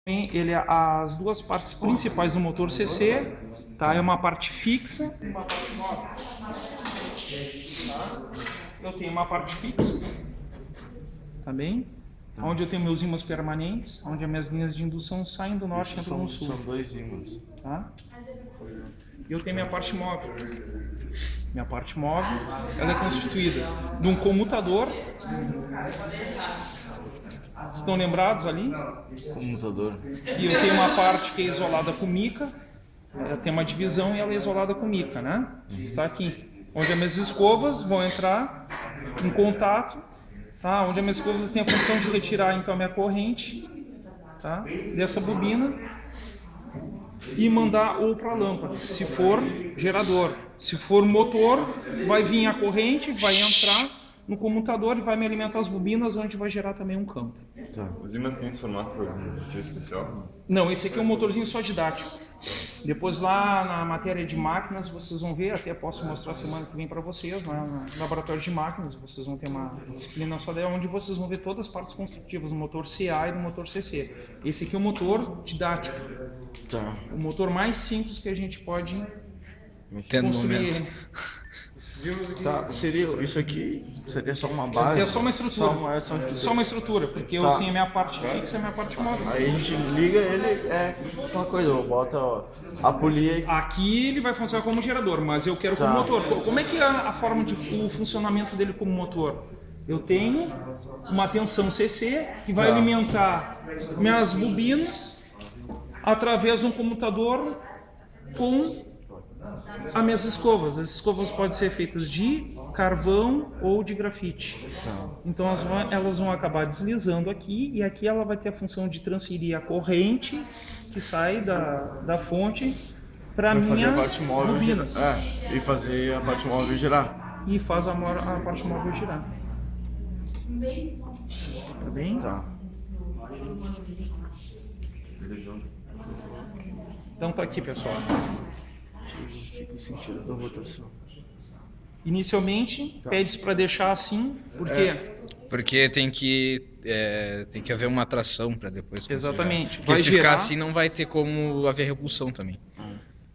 Ele é as duas partes principais do motor CC, tá? É uma parte fixa e uma parte móvel. Tá? Eu tenho uma parte fixa, tá bem? Onde eu tenho meus ímãs permanentes, onde as minhas linhas de indução saem do norte e entram no sul. São dois ímãs. Tá? E eu tenho minha parte móvel. Minha parte móvel, ela é constituída de um comutador. Estão lembrados ali? Comutador. E eu tenho uma parte que é isolada com mica. Ela tem uma divisão e ela é isolada com mica, né? Está aqui. Onde as minhas escovas vão entrar em contato, tá? Onde as minhas escovas têm a função de retirar então a minha corrente, tá? Dessa bobina e mandar ou para a lâmpada, se for gerador. Se for motor, vai vir a corrente, vai entrar no comutador e vai me alimentar as bobinas, onde vai gerar também um campo. Tá. Os ímãs têm esse formato por algum motivo especial? Não, esse aqui é um motorzinho só didático. Depois lá na matéria de máquinas vocês vão ver, até posso mostrar semana que vem para vocês, lá no laboratório de máquinas, vocês vão ter uma disciplina só daí, onde vocês vão ver todas as partes construtivas do motor CA e do motor CC. Esse aqui é o motor didático. Tá. O motor mais simples que a gente pode Tendo construir. momento. Tá, isso aqui seria só uma base? É só uma estrutura. Só uma estrutura, porque eu tenho a minha parte fixa e a minha parte móvel. Aí a gente liga ele, uma coisa, bota a polia. Aqui ele vai funcionar como gerador, mas eu quero como motor. Como é que é a forma de o funcionamento dele como motor? Eu tenho uma tensão CC que vai alimentar minhas bobinas através de um comutador com as minhas escovas. As escovas podem ser feitas de carvão ou de grafite. Então elas vão acabar deslizando aqui e aqui ela vai ter a função de transferir a corrente que sai da fonte para minhas bobinas. E fazer a parte móvel girar. E faz a parte móvel girar. Tá bem? Tá. Então tá aqui, pessoal. Fica o sentido da rotação. Inicialmente, pede para deixar assim, porque Porque tem que haver uma atração para depois. exatamente, Porque vai se gerar, ficar assim não vai ter como haver repulsão também.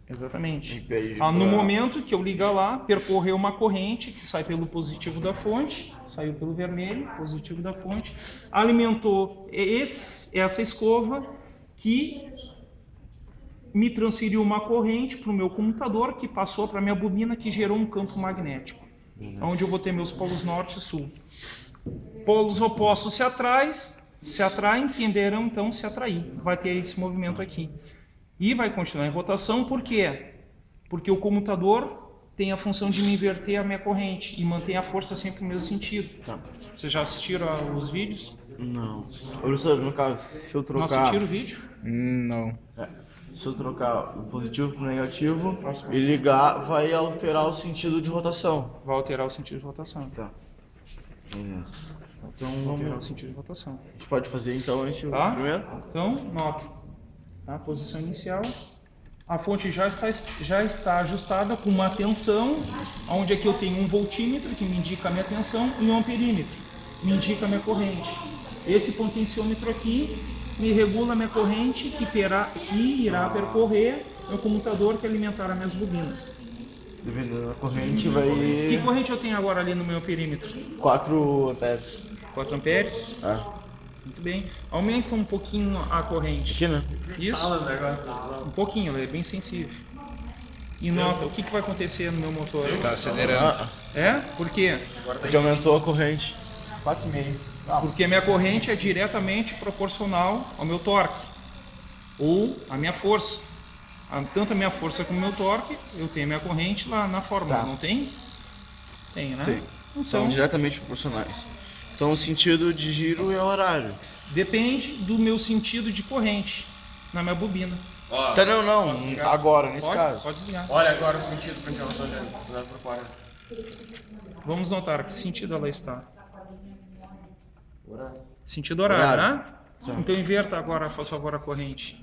exatamente. Impede No momento que eu ligar lá, percorreu uma corrente que sai pelo positivo da fonte, saiu pelo vermelho, positivo da fonte, alimentou essa escova que me transferiu uma corrente para o meu comutador que passou para a minha bobina que gerou um campo magnético, onde eu vou ter meus polos norte e sul. Polos opostos se atraem, tenderão então se atrair. Vai ter esse movimento aqui. E vai continuar em rotação, por quê? Porque o comutador tem a função de me inverter a minha corrente e mantém a força sempre no mesmo sentido. Vocês já assistiram os vídeos? Não. Professor, no caso, se eu Não trocar. assistiram o vídeo? Não. Se eu trocar o positivo pro negativo e ligar, vai alterar o sentido de rotação. Vai alterar o sentido de rotação. Tá. Beleza. Então Vai alterar o vamos. sentido de rotação. A gente pode fazer então esse Tá? primeiro? Então, nota. Tá? Posição inicial. A fonte já está ajustada com uma tensão, onde aqui eu tenho um voltímetro que me indica a minha tensão e um amperímetro, me indica a minha corrente. Esse potenciômetro aqui me regula a minha corrente que irá percorrer meu comutador que alimentará minhas bobinas. Dependendo da corrente, vai. Que corrente eu tenho agora ali no meu perímetro? 4 amperes. 4 amperes? Muito bem. Aumenta um pouquinho a corrente. Aqui, né? Isso? Um pouquinho, ela é bem sensível. E nota, o que vai acontecer no meu motor? Tá acelerando. É? Por quê? Porque aumentou a corrente. 4,5. Porque minha corrente é diretamente proporcional ao meu torque. Ou à minha força. Tanto a minha força como o meu torque, eu tenho minha corrente lá na fórmula, não tem? Tem, né? Tem. São Então, diretamente proporcionais. Então o sentido de giro é o horário. depende do meu sentido de corrente na minha bobina. Tá, não. Agora, nesse caso. Pode desligar. Olha agora o sentido pra gente olhando por fora. Vamos notar que sentido ela está. Sentido horário, né? Então inverta agora, faça agora a corrente.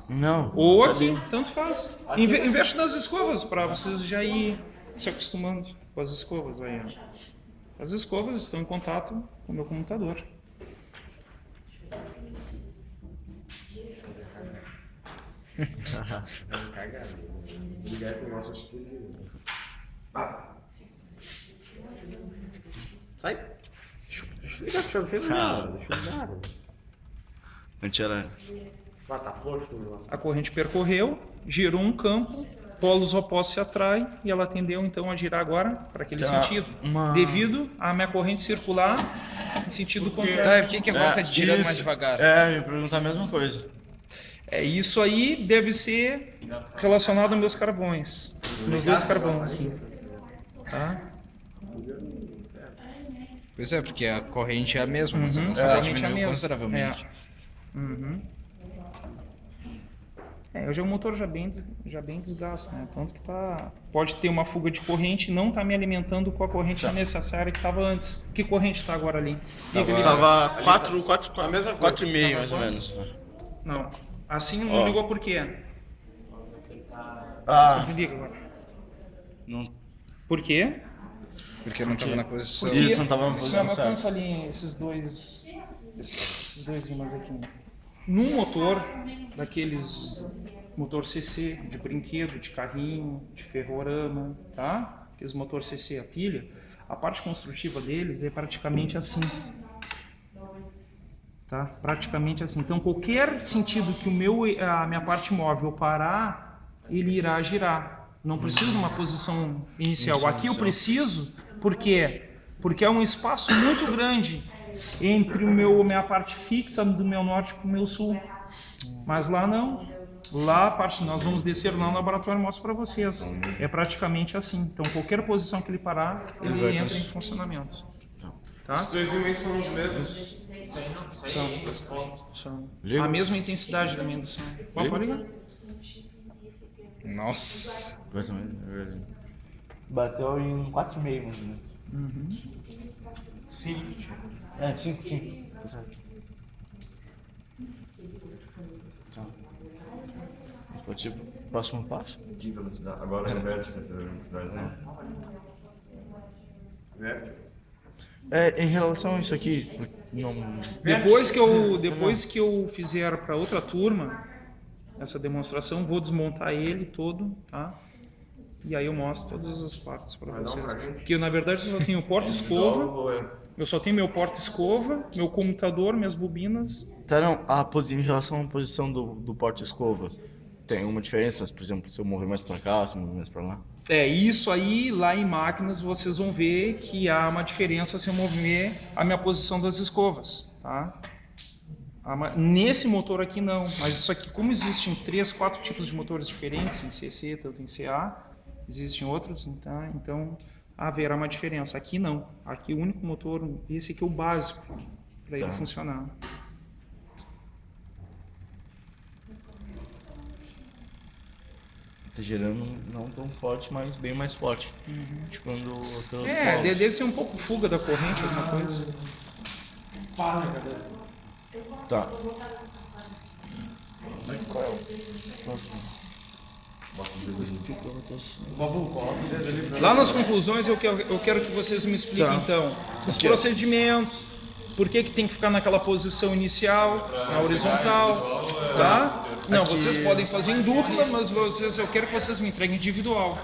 Não. Ou aqui, tanto faz. Investe nas escovas para vocês já ir se acostumando com as escovas aí. Ó. As escovas estão em contato com o meu computador. Sai. Deixa eu ligar o chuveiro, não. Deixa eu ligar. Anti-aranha. Tá forte o negócio. A corrente percorreu, girou um campo, polos opostos se atraem e ela tendeu então a girar agora para aquele Tá, sentido, uma- devido à minha corrente circular em sentido contrário. Tá, e por que agora tá girando mais isso. devagar? É, me perguntar a mesma coisa. É, isso aí deve ser relacionado aos meus carvões, meus dois carvões aqui. Tá? Pois é, porque a corrente é a mesma, mas a A velocidade corrente é a diminuiu mesma. consideravelmente. Hoje é um motor já bem desgasto, né? Tanto que pode ter uma fuga de corrente e não tá me alimentando com a corrente necessária que estava antes. Que corrente está agora ali? Liga ali. Tava 4,5 Tava mais ou quanto? menos. Não. Assim não ligou por quê? Ah, Desliga agora. não. Por quê? Porque não estava na posição. Porque Isso, não tava na posição mas certa. alcança ali esses dois ímãs aqui. Num motor daqueles motor CC de brinquedo, de carrinho, de ferrorama, tá? Aqueles motor CC a pilha, a parte construtiva deles é praticamente assim. Tá? Praticamente assim. Então qualquer sentido que a minha parte móvel parar, ele irá girar. Não preciso de uma posição inicial. Aqui eu preciso, por quê? Porque é um espaço muito grande entre minha parte fixa do meu norte para o meu sul. Mas lá não. Lá a parte nós vamos descer lá no laboratório e mostro para vocês. É praticamente assim. Então qualquer posição que ele parar, ele entra em funcionamento. Tá? Os dois ímãs são os mesmos. São Liga. a mesma intensidade da minha indução. Pode ligar? Nossa. Bateu em 4,5 mais ou menos. 5. É, 5. Tá certo. Tá. Pode ir pro próximo passo? Que velocidade? Agora inverte a velocidade, né? Inverte. É, em relação a isso aqui, não... Depois que eu fizer para outra turma essa demonstração, vou desmontar ele todo, tá? E aí eu mostro todas as partes para vocês. Porque na verdade eu só tenho porta-escova, eu só tenho meu porta-escova, meu comutador, minhas bobinas. Tá, não, em relação à posição do porta-escova, tem uma diferença? Por exemplo, se eu mover mais pra cá, se eu mover mais pra lá? É, isso aí, lá em máquinas, vocês vão ver que há uma diferença se eu mover a minha posição das escovas, tá? Nesse motor aqui não, mas isso aqui, como existem 3, 4 tipos de motores diferentes, em CC, tanto em CA, existem outros, tá? Então haverá uma diferença. Aqui não, aqui o único motor, esse aqui é o básico para ele funcionar. Tá girando não tão forte, mas bem mais forte. Tipo quando outros Deve ser um pouco fuga da corrente, alguma coisa. Tá. Qual é o próximo? Lá nas conclusões eu quero que vocês me expliquem então os procedimentos, por que tem que ficar naquela posição inicial, na horizontal, tá? Não, vocês podem fazer em dupla, mas eu quero que vocês me entreguem individual.